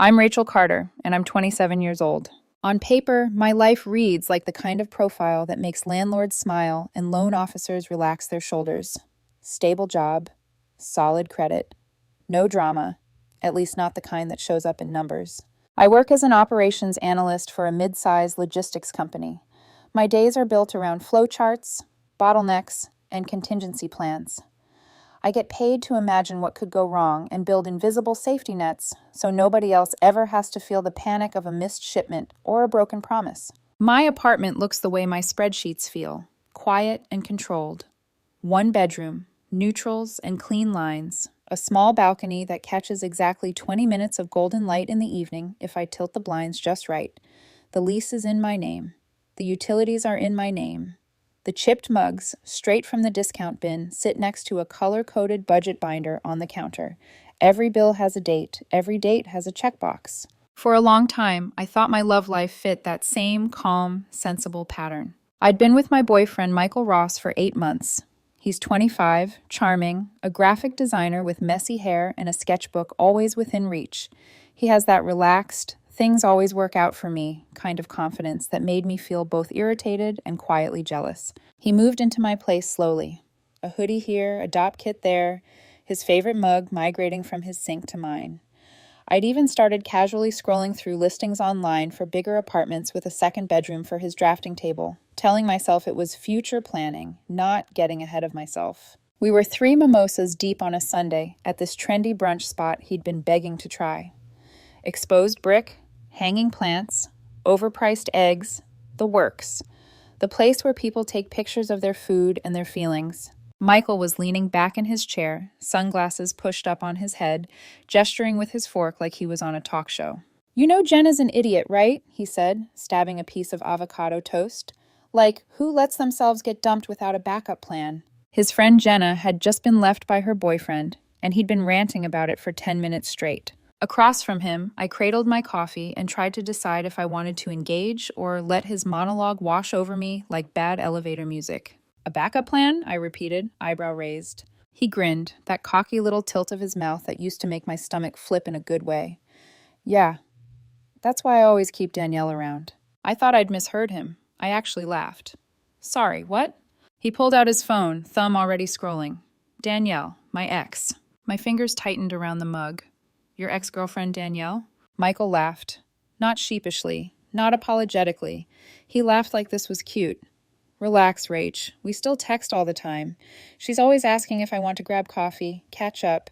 I'm Rachel Carter, and I'm 27 years old. On paper, my life reads like the kind of profile that makes landlords smile and loan officers relax their shoulders. Stable job, solid credit, no drama, at least not the kind that shows up in numbers. I work as an operations analyst for a mid-sized logistics company. My days are built around flowcharts, bottlenecks, and contingency plans. I get paid to imagine what could go wrong and build invisible safety nets so nobody else ever has to feel the panic of a missed shipment or a broken promise. My apartment looks the way my spreadsheets feel, quiet and controlled. One bedroom, neutrals and clean lines, a small balcony that catches exactly 20 minutes of golden light in the evening if I tilt the blinds just right. The lease is in my name. The utilities are in my name. The chipped mugs, straight from the discount bin, sit next to a color-coded budget binder on the counter. Every bill has a date. Every date has a checkbox. For a long time, I thought my love life fit that same calm, sensible pattern. I'd been with my boyfriend, Michael Ross, for 8 months. He's 25, charming, a graphic designer with messy hair and a sketchbook always within reach. He has that relaxed, things always work out for me kind of confidence that made me feel both irritated and quietly jealous. He moved into my place slowly. A hoodie here, a dop kit there, his favorite mug migrating from his sink to mine. I'd even started casually scrolling through listings online for bigger apartments with a second bedroom for his drafting table, telling myself it was future planning, not getting ahead of myself. We were 3 mimosas deep on a Sunday at this trendy brunch spot he'd been begging to try. Exposed brick, hanging plants, overpriced eggs, the works. The place where people take pictures of their food and their feelings. Michael was leaning back in his chair, sunglasses pushed up on his head, gesturing with his fork like he was on a talk show. "You know Jenna's an idiot, right?" he said, stabbing a piece of avocado toast. "Like, who lets themselves get dumped without a backup plan?" His friend Jenna had just been left by her boyfriend, and he'd been ranting about it for 10 minutes straight. Across from him, I cradled my coffee and tried to decide if I wanted to engage or let his monologue wash over me like bad elevator music. "A backup plan?" I repeated, eyebrow raised. He grinned, that cocky little tilt of his mouth that used to make my stomach flip in a good way. "Yeah, that's why I always keep Danielle around." I thought I'd misheard him. I actually laughed. "Sorry, what?" He pulled out his phone, thumb already scrolling. "Danielle, my ex." My fingers tightened around the mug. "Your ex-girlfriend Danielle?" Michael laughed. Not sheepishly, not apologetically. He laughed like this was cute. "Relax, Rach. We still text all the time. She's always asking if I want to grab coffee, catch up.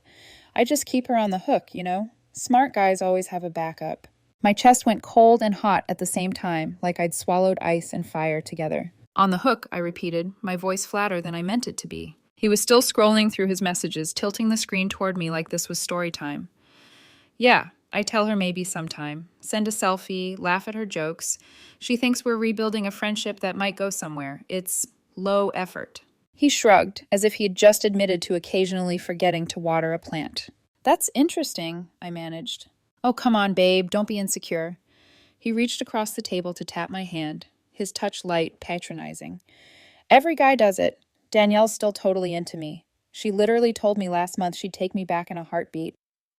I just keep her on the hook, you know? Smart guys always have a backup." My chest went cold and hot at the same time, like I'd swallowed ice and fire together. "On the hook," I repeated, my voice flatter than I meant it to be. He was still scrolling through his messages, tilting the screen toward me like this was story time. "Yeah, I tell her maybe sometime. Send a selfie, laugh at her jokes. She thinks we're rebuilding a friendship that might go somewhere. It's low effort." He shrugged, as if he had just admitted to occasionally forgetting to water a plant. "That's interesting," I managed. "Oh, come on, babe, don't be insecure." He reached across the table to tap my hand, his touch light, patronizing. "Every guy does it. Danielle's still totally into me. She literally told me last month she'd take me back in a heartbeat.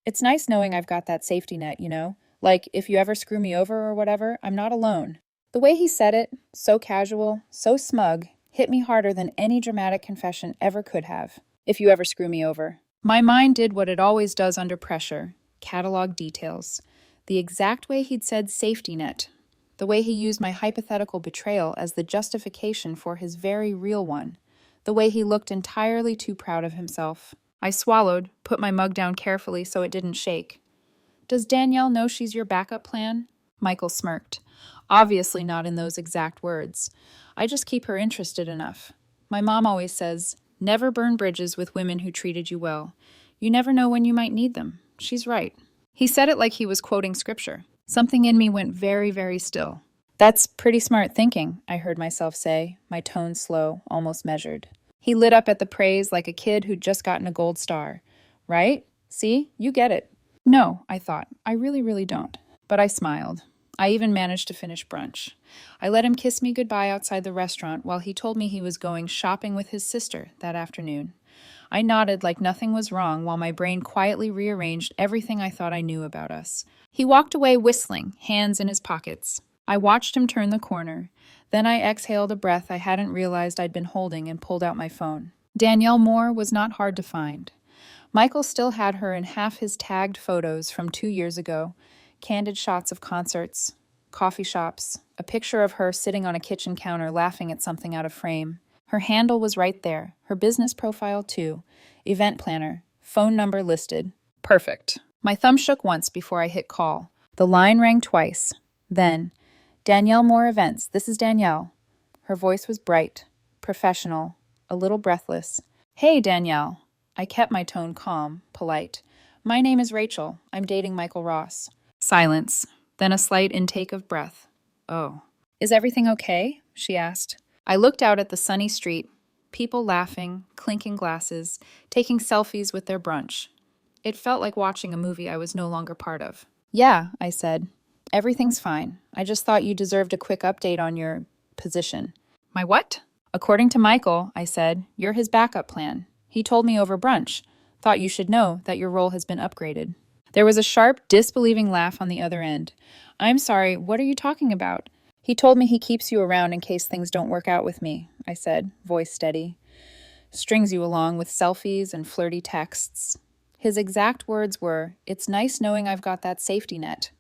It's nice knowing I've got that safety net, you know? Like, if you ever screw me over or whatever, I'm not alone." The way he said it, so casual, so smug, hit me harder than any dramatic confession ever could have. "If you ever screw me over." My mind did what it always does under pressure, catalog details. The exact way he'd said safety net. The way he used my hypothetical betrayal as the justification for his very real one. The way he looked entirely too proud of himself. I swallowed, put my mug down carefully so it didn't shake. "Does Danielle know she's your backup plan?" Michael smirked. "Obviously not in those exact words. I just keep her interested enough. My mom always says, never burn bridges with women who treated you well. You never know when you might need them. She's right." He said it like he was quoting scripture. Something in me went very, very still. "That's pretty smart thinking," I heard myself say, my tone slow, almost measured. He lit up at the praise like a kid who'd just gotten a gold star. "Right? See? You get it." No, I thought. I really, really don't. But I smiled. I even managed to finish brunch. I let him kiss me goodbye outside the restaurant while he told me he was going shopping with his sister that afternoon. I nodded like nothing was wrong while my brain quietly rearranged everything I thought I knew about us. He walked away whistling, hands in his pockets. I watched him turn the corner. Then I exhaled a breath I hadn't realized I'd been holding and pulled out my phone. Danielle Moore was not hard to find. Michael still had her in half his tagged photos from 2 years ago, candid shots of concerts, coffee shops, a picture of her sitting on a kitchen counter laughing at something out of frame. Her handle was right there, her business profile too, event planner, phone number listed. Perfect. My thumb shook once before I hit call. The line rang twice. Then, Danielle Moore Events, this is Danielle. Her voice was bright, professional, a little breathless. Hey, Danielle. I kept my tone calm, polite. My name is Rachel. I'm dating Michael Ross. Silence, then a slight intake of breath. Oh. Is everything okay? She asked. I looked out at the sunny street, people laughing, clinking glasses, taking selfies with their brunch. It felt like watching a movie I was no longer part of. Yeah, I said. Everything's fine. I just thought you deserved a quick update on your position. My what? According to Michael, I said, you're his backup plan. He told me over brunch. Thought you should know that your role has been upgraded. There was a sharp, disbelieving laugh on the other end. I'm sorry, what are you talking about? He told me he keeps you around in case things don't work out with me, I said, voice steady. Strings you along with selfies and flirty texts. His exact words were, it's nice knowing I've got that safety net.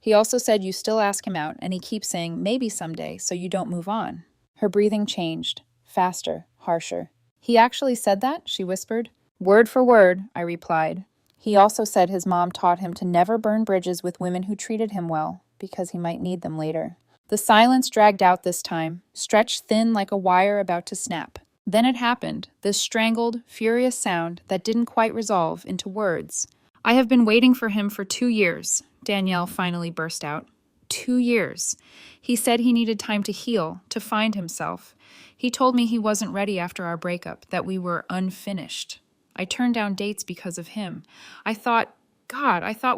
He also said you still ask him out, and he keeps saying maybe someday so you don't move on. Her breathing changed, faster, harsher. He actually said that? She whispered. Word for word, I replied. He also said his mom taught him to never burn bridges with women who treated him well, because he might need them later. The silence dragged out this time, stretched thin like a wire about to snap. Then it happened, this strangled, furious sound that didn't quite resolve into words. I have been waiting for him for 2 years, Danielle finally burst out. 2 years. He said he needed time to heal, to find himself. He told me he wasn't ready after our breakup, that we were unfinished. I turned down dates because of him. I thought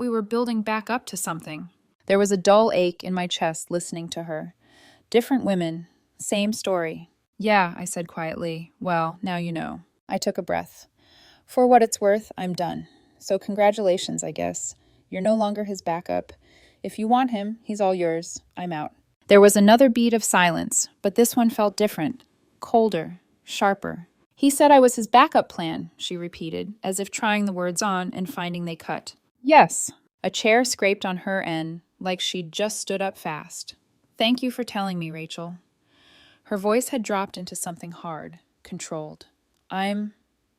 we were building back up to something. There was a dull ache in my chest listening to her. Different women, same story. Yeah, I said quietly. Well, now you know. I took a breath. For what it's worth, I'm done. So congratulations, I guess. You're no longer his backup. If you want him, he's all yours. I'm out. There was another beat of silence, but this one felt different. Colder, sharper. He said I was his backup plan, she repeated, as if trying the words on and finding they cut. Yes. A chair scraped on her end, like she'd just stood up fast. Thank you for telling me, Rachel. Her voice had dropped into something hard, controlled. I'm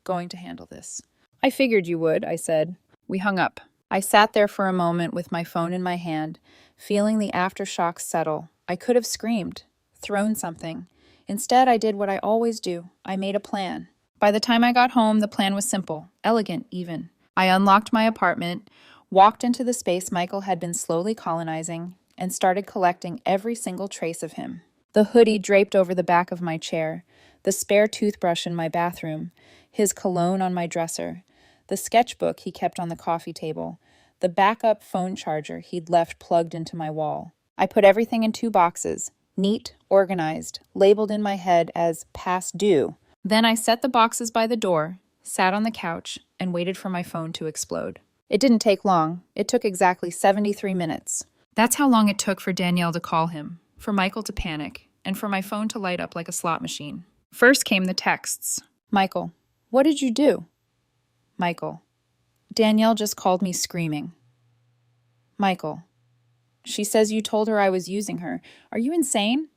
going to handle this. I figured you would, I said. We hung up. I sat there for a moment with my phone in my hand, feeling the aftershocks settle. I could have screamed, thrown something. Instead, I did what I always do. I made a plan. By the time I got home, the plan was simple, elegant even. I unlocked my apartment, walked into the space Michael had been slowly colonizing, and started collecting every single trace of him. The hoodie draped over the back of my chair, the spare toothbrush in my bathroom, his cologne on my dresser, the sketchbook he kept on the coffee table, the backup phone charger he'd left plugged into my wall. I put everything in 2 boxes, neat, organized, labeled in my head as past due. Then I set the boxes by the door, sat on the couch, and waited for my phone to explode. It didn't take long. It took exactly 73 minutes. That's how long it took for Danielle to call him, for Michael to panic, and for my phone to light up like a slot machine. First came the texts. Michael, what did you do? Michael, Danielle just called me screaming. Michael, she says you told her I was using her. Are you insane?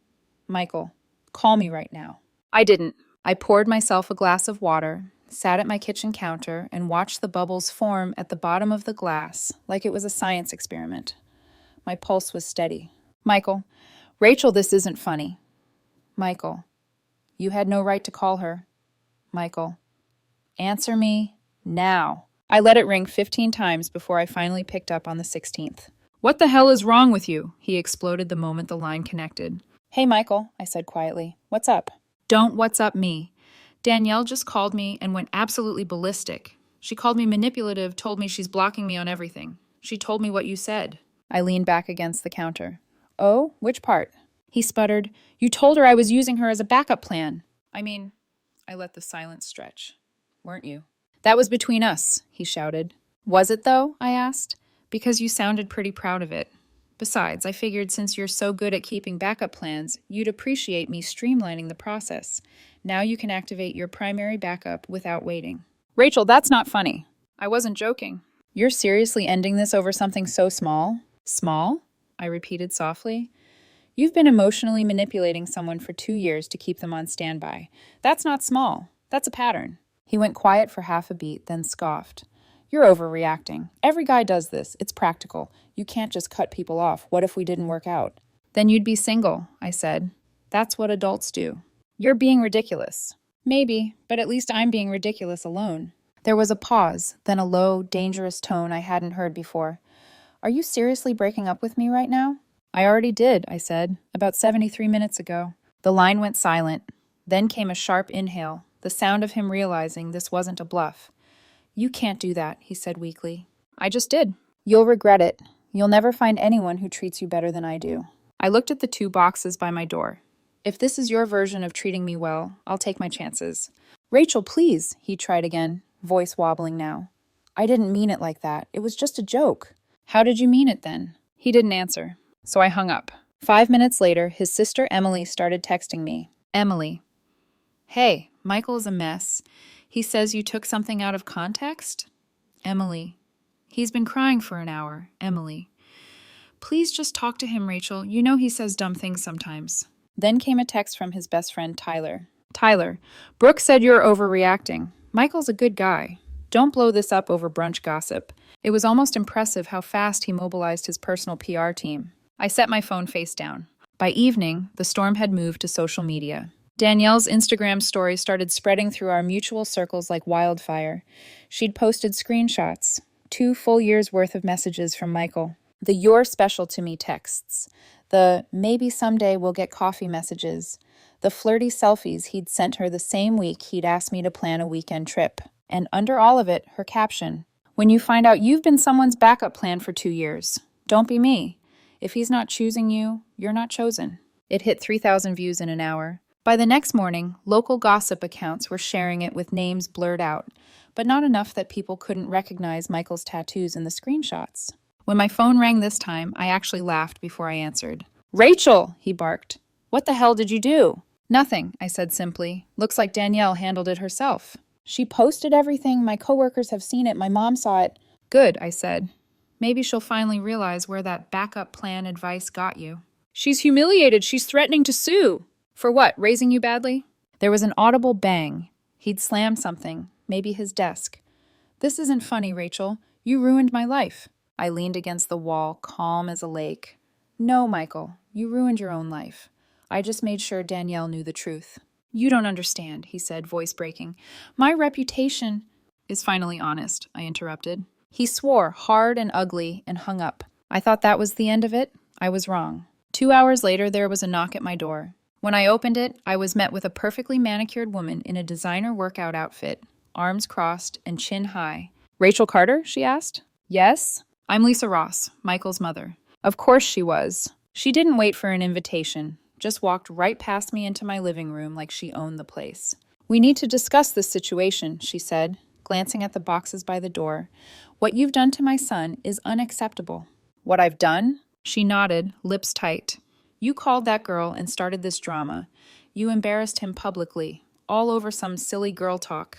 Michael, call me right now. I didn't. I poured myself a glass of water, sat at my kitchen counter, and watched the bubbles form at the bottom of the glass like it was a science experiment. My pulse was steady. Michael, Rachel, this isn't funny. Michael, you had no right to call her. Michael, answer me now. I let it ring 15 times before I finally picked up on the 16th. What the hell is wrong with you? He exploded the moment the line connected. Hey, Michael, I said quietly. What's up? Don't what's up me. Danielle just called me and went absolutely ballistic. She called me manipulative, told me she's blocking me on everything. She told me what you said. I leaned back against the counter. Oh, which part? He sputtered. You told her I was using her as a backup plan. I let the silence stretch. weren't you? That was between us, he shouted. Was it, though? I asked. Because you sounded pretty proud of it. Besides, I figured since you're so good at keeping backup plans, you'd appreciate me streamlining the process. Now you can activate your primary backup without waiting. Rachel, that's not funny. I wasn't joking. You're seriously ending this over something so small? Small? I repeated softly. You've been emotionally manipulating someone for 2 years to keep them on standby. That's not small. That's a pattern. He went quiet for half a beat, then scoffed. You're overreacting. Every guy does this. It's practical. You can't just cut people off. What if we didn't work out? Then you'd be single, I said. That's what adults do. You're being ridiculous. Maybe, but at least I'm being ridiculous alone. There was a pause, then a low, dangerous tone I hadn't heard before. Are you seriously breaking up with me right now? I already did, I said, about 73 minutes ago. The line went silent. Then came a sharp inhale, the sound of him realizing this wasn't a bluff. You can't do that, he said weakly. I just did. You'll regret it. You'll never find anyone who treats you better than I do. I looked at the 2 boxes by my door. If this is your version of treating me well, I'll take my chances. Rachel, please, he tried again, voice wobbling now. I didn't mean it like that. It was just a joke. How did you mean it then? He didn't answer, so I hung up. 5 minutes later, his sister Emily started texting me. Emily. Hey, Michael's a mess. He says you took something out of context? Emily. He's been crying for an hour. Emily. Please just talk to him, Rachel. You know he says dumb things sometimes. Then came a text from his best friend, Tyler. Tyler, Brooke said you're overreacting. Michael's a good guy. Don't blow this up over brunch gossip. It was almost impressive how fast he mobilized his personal PR team. I set my phone face down. By evening, the storm had moved to social media. Danielle's Instagram story started spreading through our mutual circles like wildfire. She'd posted screenshots, 2 full years' worth of messages from Michael. The "you're special to me" texts, the "maybe someday we'll get coffee" messages, the flirty selfies he'd sent her the same week he'd asked me to plan a weekend trip. And under all of it, her caption, "When you find out you've been someone's backup plan for 2 years, don't be me. If he's not choosing you, you're not chosen." It hit 3,000 views in an hour. By the next morning, local gossip accounts were sharing it with names blurred out, but not enough that people couldn't recognize Michael's tattoos in the screenshots. When my phone rang this time, I actually laughed before I answered. "Rachel!" he barked. "What the hell did you do?" "Nothing," I said simply. "Looks like Danielle handled it herself." "She posted everything. My coworkers have seen it. My mom saw it." "Good," I said. "Maybe she'll finally realize where that backup plan advice got you." "She's humiliated. She's threatening to sue." "For what, raising you badly?" There was an audible bang. He'd slammed something, maybe his desk. "This isn't funny, Rachel. You ruined my life." I leaned against the wall, calm as a lake. "No, Michael, you ruined your own life. I just made sure Danielle knew the truth." "You don't understand," he said, voice breaking. "My reputation—" "Is finally honest," I interrupted. He swore, hard and ugly, and hung up. I thought that was the end of it. I was wrong. 2 hours later, there was a knock at my door. When I opened it, I was met with a perfectly manicured woman in a designer workout outfit, arms crossed and chin high. "Rachel Carter?" she asked. "Yes?" "I'm Lisa Ross, Michael's mother." Of course she was. She didn't wait for an invitation, just walked right past me into my living room like she owned the place. "We need to discuss this situation," she said, glancing at the boxes by the door. "What you've done to my son is unacceptable." "What I've done?" She nodded, lips tight. "You called that girl and started this drama. You embarrassed him publicly, all over some silly girl talk."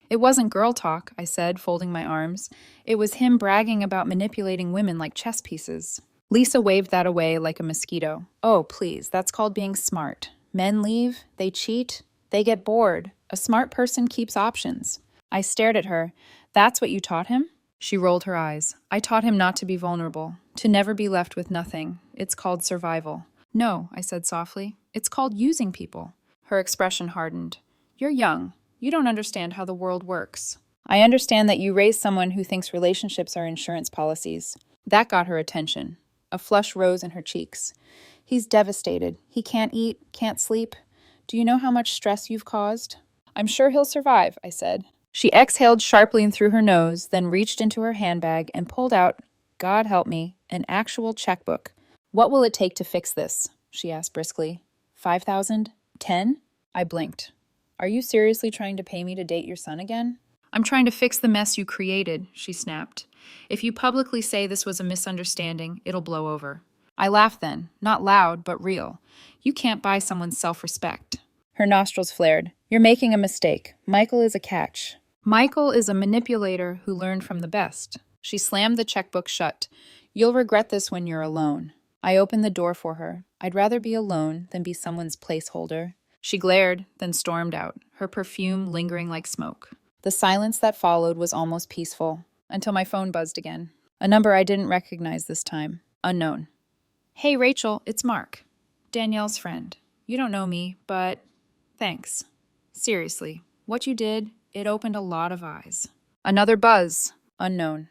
"It wasn't girl talk," I said, folding my arms. "It was him bragging about manipulating women like chess pieces." Lisa waved that away like a mosquito. "Oh, please, that's called being smart. Men leave, they cheat, they get bored. A smart person keeps options." I stared at her. "That's what you taught him?" She rolled her eyes. "I taught him not to be vulnerable, to never be left with nothing. It's called survival." "No," I said softly. "It's called using people." Her expression hardened. "You're young. You don't understand how the world works." "I understand that you raised someone who thinks relationships are insurance policies." That got her attention. A flush rose in her cheeks. "He's devastated. He can't eat, can't sleep. Do you know how much stress you've caused?" "I'm sure he'll survive," I said. She exhaled sharply in through her nose, then reached into her handbag and pulled out, God help me, an actual checkbook. "What will it take to fix this?" she asked briskly. 5,000? 10? I blinked. "Are you seriously trying to pay me to date your son again?" I'm trying to fix the mess you created, she snapped. If you publicly say this was a misunderstanding, it'll blow over. I laughed then, not loud, but real. You can't buy someone's self-respect. Her nostrils flared. You're making a mistake. Michael is a catch. Michael is a manipulator who learned from the best. She slammed the checkbook shut. You'll regret this when you're alone. I opened the door for her. I'd rather be alone than be someone's placeholder. She glared, then stormed out, her perfume lingering like smoke. The silence that followed was almost peaceful, until my phone buzzed again. A number I didn't recognize this time. Unknown. Hey, Rachel, it's Mark. Danielle's friend. You don't know me, but thanks. Seriously, what you did, it opened a lot of eyes. Another buzz. Unknown.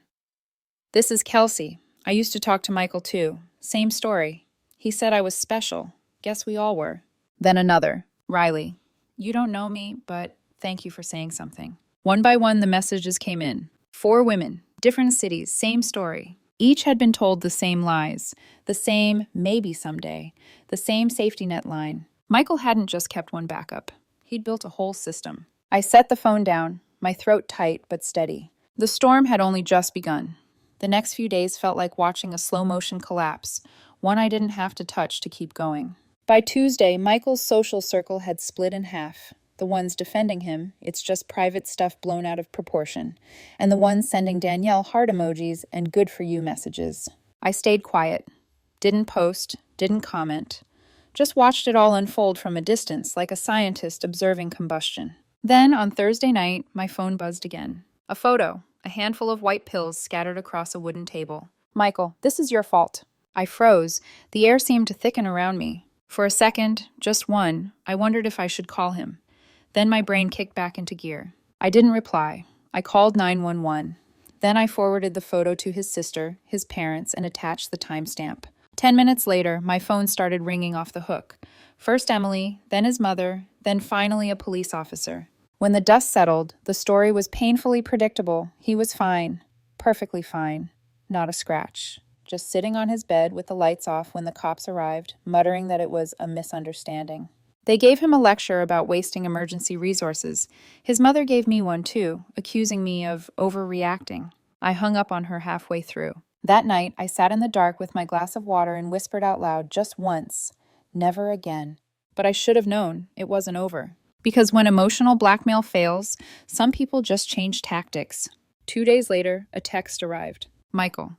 This is Kelsey. I used to talk to Michael too. Same story. He said I was special. Guess we all were. Then another. Riley. You don't know me, but thank you for saying something. One by one, the messages came in. 4 women, different cities, same story. Each had been told the same lies, the same maybe someday, the same safety net line. Michael hadn't just kept one backup. He'd built a whole system. I set the phone down, my throat tight but steady. The storm had only just begun. The next few days felt like watching a slow-motion collapse, one I didn't have to touch to keep going. By Tuesday, Michael's social circle had split in half. The ones defending him, it's just private stuff blown out of proportion, and the ones sending Danielle heart emojis and good for you messages. I stayed quiet. Didn't post, didn't comment. Just watched it all unfold from a distance like a scientist observing combustion. Then, on Thursday night, my phone buzzed again. A photo, a handful of white pills scattered across a wooden table. Michael, this is your fault. I froze. The air seemed to thicken around me. For a second, just one, I wondered if I should call him. Then my brain kicked back into gear. I didn't reply. I called 911. Then I forwarded the photo to his sister, his parents, and attached the timestamp. 10 minutes later, my phone started ringing off the hook. First Emily, then his mother, then finally a police officer. When the dust settled, the story was painfully predictable. He was fine. Perfectly fine. Not a scratch. Just sitting on his bed with the lights off when the cops arrived, muttering that it was a misunderstanding. They gave him a lecture about wasting emergency resources. His mother gave me one too, accusing me of overreacting. I hung up on her halfway through. That night, I sat in the dark with my glass of water and whispered out loud just once, never again. But I should have known it wasn't over. Because when emotional blackmail fails, some people just change tactics. 2 days later, a text arrived. Michael,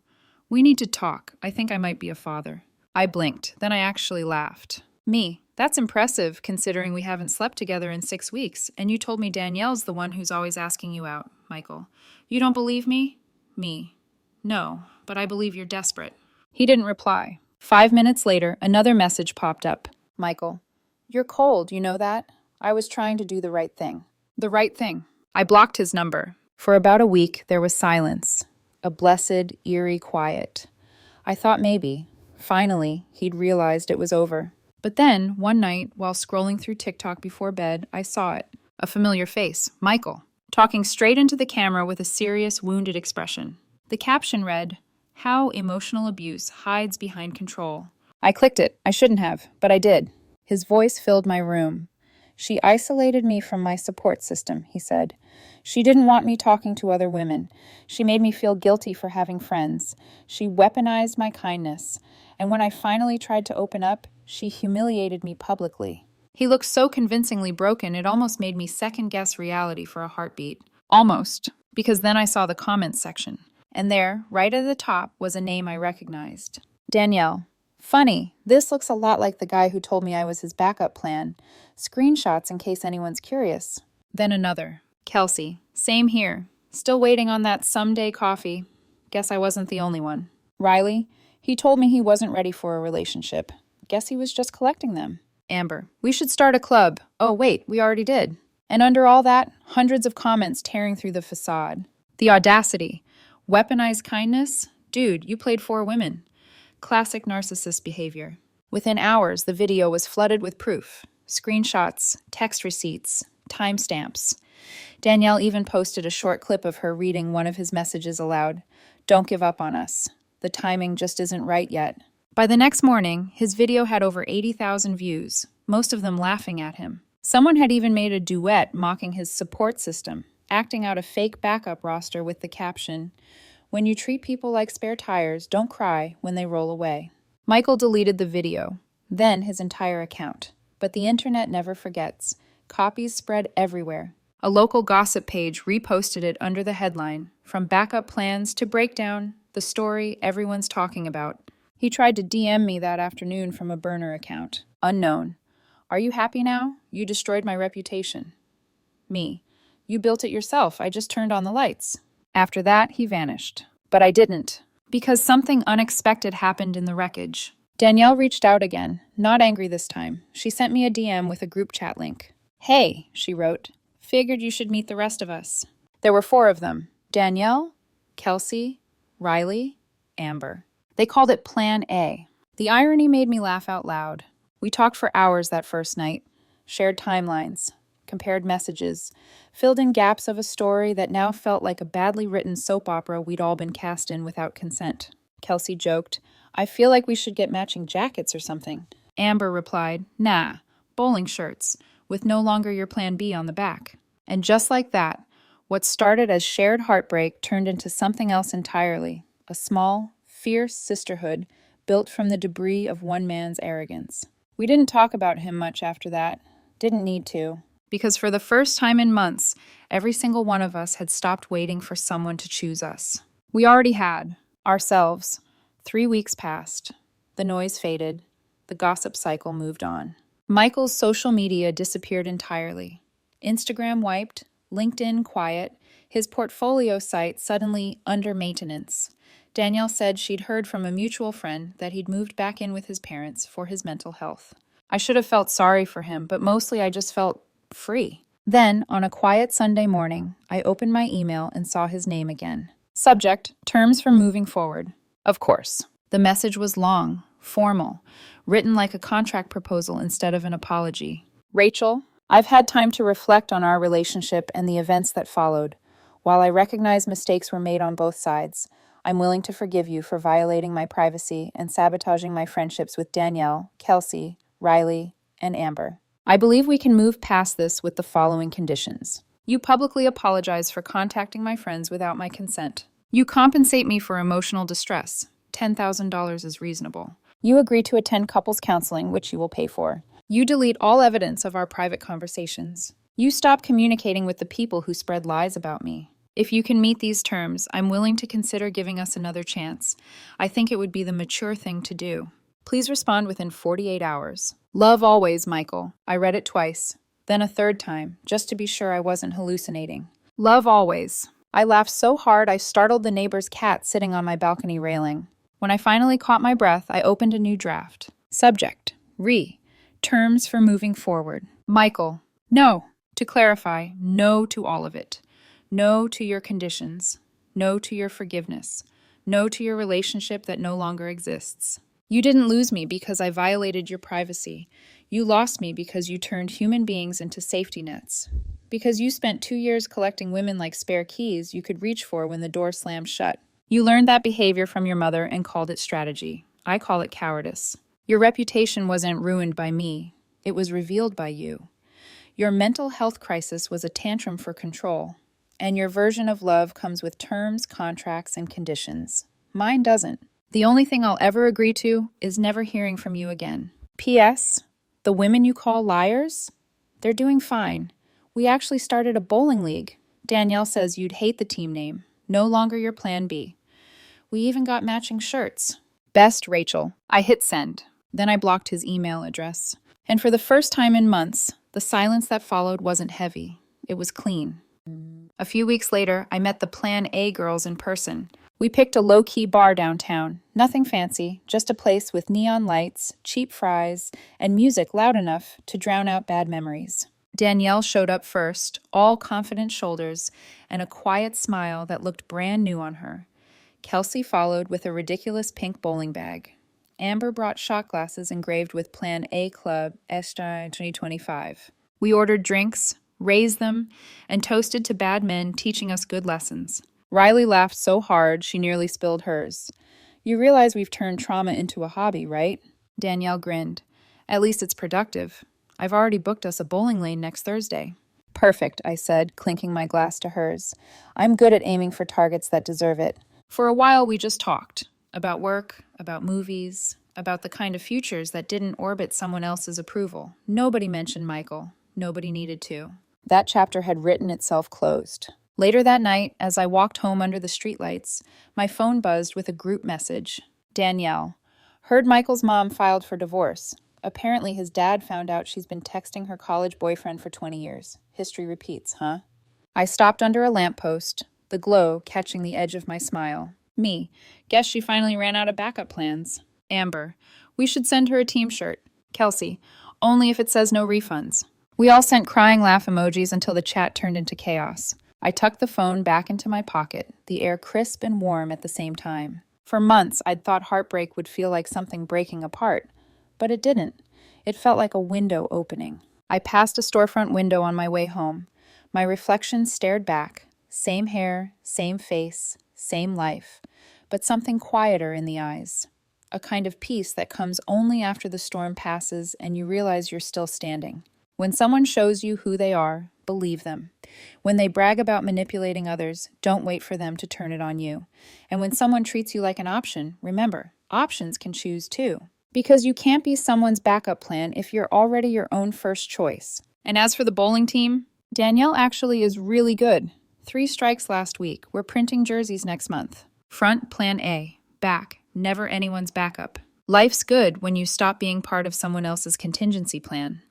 we need to talk. I think I might be a father. I blinked, then I actually laughed. Me. That's impressive, considering we haven't slept together in 6 weeks, and you told me Danielle's the one who's always asking you out, Michael. You don't believe me? Me. No, but I believe you're desperate. He didn't reply. 5 minutes later, another message popped up. Michael, you're cold, you know that? I was trying to do the right thing. The right thing. I blocked his number. For about a week, there was silence. A blessed, eerie quiet. I thought maybe, finally, he'd realized it was over. But then, one night, while scrolling through TikTok before bed, I saw it. A familiar face, Michael, talking straight into the camera with a serious, wounded expression. The caption read, "How emotional abuse hides behind control." I clicked it. I shouldn't have, but I did. His voice filled my room. She isolated me from my support system, he said. She didn't want me talking to other women. She made me feel guilty for having friends. She weaponized my kindness. And when I finally tried to open up, she humiliated me publicly. He looked so convincingly broken, it almost made me second-guess reality for a heartbeat. Almost, because then I saw the comments section. And there, right at the top, was a name I recognized. Danielle. Funny, this looks a lot like the guy who told me I was his backup plan. Screenshots in case anyone's curious. Then another. Kelsey. Same here. Still waiting on that someday coffee. Guess I wasn't the only one. Riley. He told me he wasn't ready for a relationship. Guess he was just collecting them. Amber. We should start a club. Oh, wait, we already did. And under all that, hundreds of comments tearing through the facade. The audacity. Weaponized kindness? Dude, you played 4 women. Classic narcissist behavior. Within hours, the video was flooded with proof. Screenshots, text receipts, timestamps. Danielle even posted a short clip of her reading one of his messages aloud. Don't give up on us. The timing just isn't right yet. By the next morning, his video had over 80,000 views, most of them laughing at him. Someone had even made a duet mocking his support system. acting out a fake backup roster with the caption, "When you treat people like spare tires, don't cry when they roll away." Michael deleted the video, then his entire account. But the internet never forgets. Copies spread everywhere. A local gossip page reposted it under the headline, "From backup plans to breakdown, the story everyone's talking about." He tried to DM me that afternoon from a burner account. Unknown. "Are you happy now? You destroyed my reputation." Me. "You built it yourself. I just turned on the lights." After that, he vanished. But I didn't, because something unexpected happened in the wreckage. Danielle reached out again, not angry this time. She sent me a DM with a group chat link. "Hey," she wrote, "figured you should meet the rest of us." There were 4 of them: Danielle, Kelsey, Riley, Amber. They called it Plan A. The irony made me laugh out loud. We talked for hours that first night, shared timelines, compared messages, filled in gaps of a story that now felt like a badly written soap opera we'd all been cast in without consent. Kelsey joked, "I feel like we should get matching jackets or something." Amber replied, "Nah, bowling shirts, with no longer your plan B on the back." And just like that, what started as shared heartbreak turned into something else entirely, a small, fierce sisterhood built from the debris of one man's arrogance. We didn't talk about him much after that. Didn't need to. Because for the first time in months, every single one of us had stopped waiting for someone to choose us. We already had. Ourselves. 3 weeks passed. The noise faded. The gossip cycle moved on. Michael's social media disappeared entirely. Instagram wiped, LinkedIn quiet, his portfolio site suddenly under maintenance. Danielle said she'd heard from a mutual friend that he'd moved back in with his parents for his mental health. I should have felt sorry for him, but mostly I just felt free. Then, on a quiet Sunday morning, I opened my email and saw his name again. Subject, terms for moving forward. Of course. The message was long, formal, written like a contract proposal instead of an apology. "Rachel, I've had time to reflect on our relationship and the events that followed. While I recognize mistakes were made on both sides, I'm willing to forgive you for violating my privacy and sabotaging my friendships with Danielle, Kelsey, Riley, and Amber. I believe we can move past this with the following conditions. You publicly apologize for contacting my friends without my consent. You compensate me for emotional distress. $10,000 is reasonable. You agree to attend couples counseling, which you will pay for. You delete all evidence of our private conversations. You stop communicating with the people who spread lies about me. If you can meet these terms, I'm willing to consider giving us another chance. I think it would be the mature thing to do. Please respond within 48 hours. Love always, Michael." I read it twice, then a third time, just to be sure I wasn't hallucinating. Love always. I laughed so hard I startled the neighbor's cat sitting on my balcony railing. When I finally caught my breath, I opened a new draft. Subject, terms for moving forward. Michael, no. To clarify, no to all of it. No to your conditions. No to your forgiveness. No to your relationship that no longer exists. You didn't lose me because I violated your privacy. You lost me because you turned human beings into safety nets. Because you spent 2 years collecting women like spare keys you could reach for when the door slammed shut. You learned that behavior from your mother and called it strategy. I call it cowardice. Your reputation wasn't ruined by me. It was revealed by you. Your mental health crisis was a tantrum for control. And your version of love comes with terms, contracts, and conditions. Mine doesn't. The only thing I'll ever agree to is never hearing from you again. P.S. The women you call liars? They're doing fine. We actually started a bowling league. Danielle says you'd hate the team name. No longer your plan B. We even got matching shirts. Best, Rachel. I hit send. Then I blocked his email address. And for the first time in months, the silence that followed wasn't heavy. It was clean. A few weeks later, I met the Plan A girls in person. We picked a low-key bar downtown. Nothing fancy, just a place with neon lights, cheap fries, and music loud enough to drown out bad memories. Danielle showed up first, all confident shoulders, and a quiet smile that looked brand new on her. Kelsey followed with a ridiculous pink bowling bag. Amber brought shot glasses engraved with Plan A Club Esta 2025. We ordered drinks, raised them, and toasted to bad men teaching us good lessons. Riley laughed so hard she nearly spilled hers. You realize we've turned trauma into a hobby, right? Danielle grinned. At least it's productive. I've already booked us a bowling lane next Thursday. Perfect, I said, clinking my glass to hers. I'm good at aiming for targets that deserve it. For a while, we just talked about work, about movies, about the kind of futures that didn't orbit someone else's approval. Nobody mentioned Michael. Nobody needed to. That chapter had written itself closed. Later that night, as I walked home under the streetlights, my phone buzzed with a group message. Danielle. Heard Michael's mom filed for divorce. Apparently his dad found out she's been texting her college boyfriend for 20 years. History repeats, huh? I stopped under a lamppost, the glow catching the edge of my smile. Me. Guess she finally ran out of backup plans. Amber. We should send her a team shirt. Kelsey. Only if it says no refunds. We all sent crying laugh emojis until the chat turned into chaos. I tucked the phone back into my pocket, the air crisp and warm at the same time. For months, I'd thought heartbreak would feel like something breaking apart, but it didn't. It felt like a window opening. I passed a storefront window on my way home. My reflection stared back. Same hair, same face, same life, but something quieter in the eyes. A kind of peace that comes only after the storm passes and you realize you're still standing. When someone shows you who they are, believe them. When they brag about manipulating others, don't wait for them to turn it on you. And when someone treats you like an option, remember, options can choose too. Because you can't be someone's backup plan if you're already your own first choice. And as for the bowling team, Danielle actually is really good. 3 strikes last week. We're printing jerseys next month. Front, plan A. Back, never anyone's backup. Life's good when you stop being part of someone else's contingency plan.